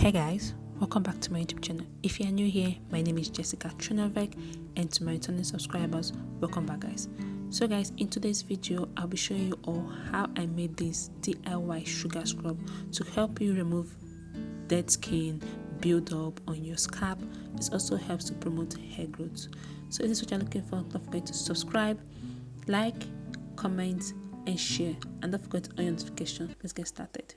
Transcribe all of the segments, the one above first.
Hey guys, welcome back to my YouTube channel. If you are new here, my name is Jessica Trinavec, and to my returning subscribers, welcome back guys. So guys, in today's video I'll be showing you all how I made this DIY sugar scrub to help you remove dead skin build up on your scalp. It also helps to promote hair growth. So if this is what you're looking for, don't forget to subscribe, like, comment and share, and don't forget on your notification. Let's get started.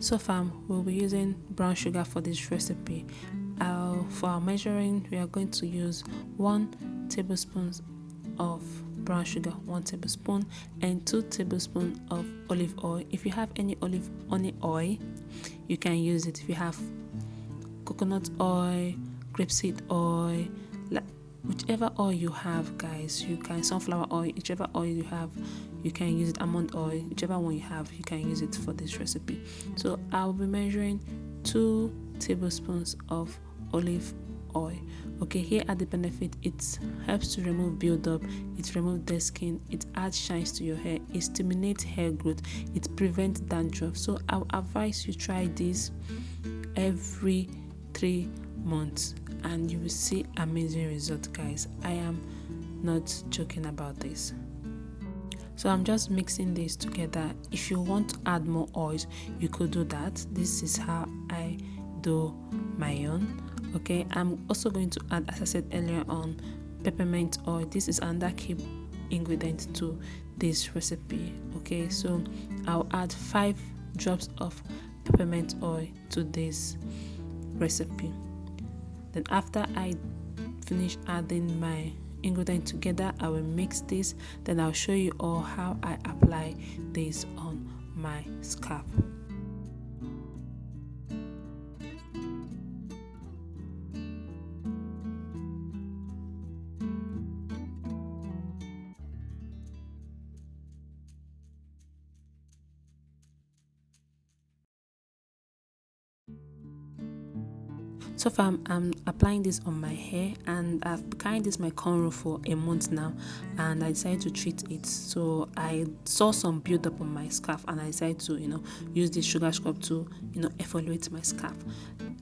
So far, we'll be using brown sugar for this recipe. For our measuring, we are going to use 1 tablespoon of brown sugar, 1 tablespoon, and 2 tablespoons of olive oil. If you have any olive oil, you can use it. If you have coconut oil, grapeseed oil, whichever oil you have guys, you can, sunflower oil, whichever oil you have, you can use it. Almond oil, whichever one you have, you can use it for this recipe. So I'll be measuring 2 tablespoons of olive oil. Okay, here are the benefits. It helps to remove buildup, it removes dead skin, it adds shines to your hair, it stimulates hair growth, it prevents dandruff. So I'll advise you try this every 3 months and you will see amazing results guys. I am not joking about this. So I'm just mixing this together. If you want to add more oils, you could do that. This is how I do my own. Okay, I'm also going to add, as I said earlier on, peppermint oil. This is another key ingredient to this recipe. Okay, so I'll add 5 drops of peppermint oil to this recipe. Then after I finish adding my ingredient together, I will mix this. Then I'll show you all how I apply this on my scalp. So far I'm applying this on my hair, and I've been carrying this my cornrow for a month now, and I decided to treat it. So I saw some build up on my scalp and I decided to use this sugar scrub to exfoliate my scalp.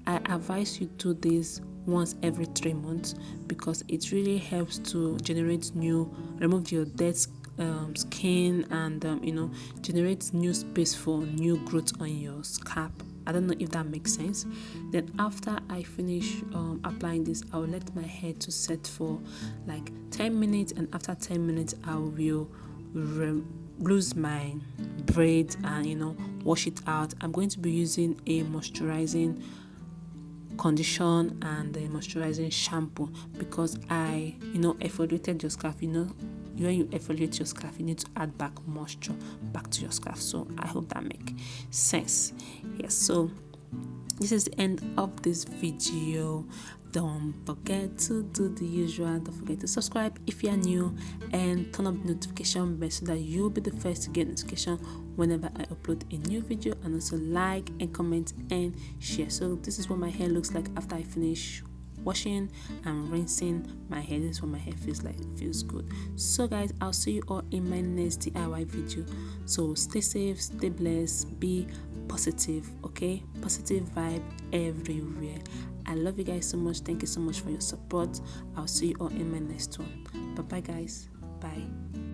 I advise you to do this once every 3 months because it really helps to remove your dead skin and generate new space for new growth on your scalp. I don't know if that makes sense. Then after I finish applying this, I will let my hair to set for like 10 minutes, and after 10 minutes I will lose my braids and wash it out. I'm going to be using a moisturizing condition and a moisturizing shampoo because I exfoliated your scalp. When you exfoliate your scalp, you need to add back moisture back to your scalp. So I hope that makes sense. Yes, so this is the end of this video. Don't forget to do the usual. Don't forget to subscribe if you are new and turn on the notification bell so that you'll be the first to get notification whenever I upload a new video, and also like and comment and share. So this is what my hair looks like after I finish washing and rinsing my hair. This is what my hair feels like. It feels good. So guys, I'll see you all in my next DIY video. So stay safe, stay blessed, be positive. Okay, positive vibe everywhere. I love you guys so much. Thank you so much for your support. I'll see you all in my next one. Bye bye guys. Bye.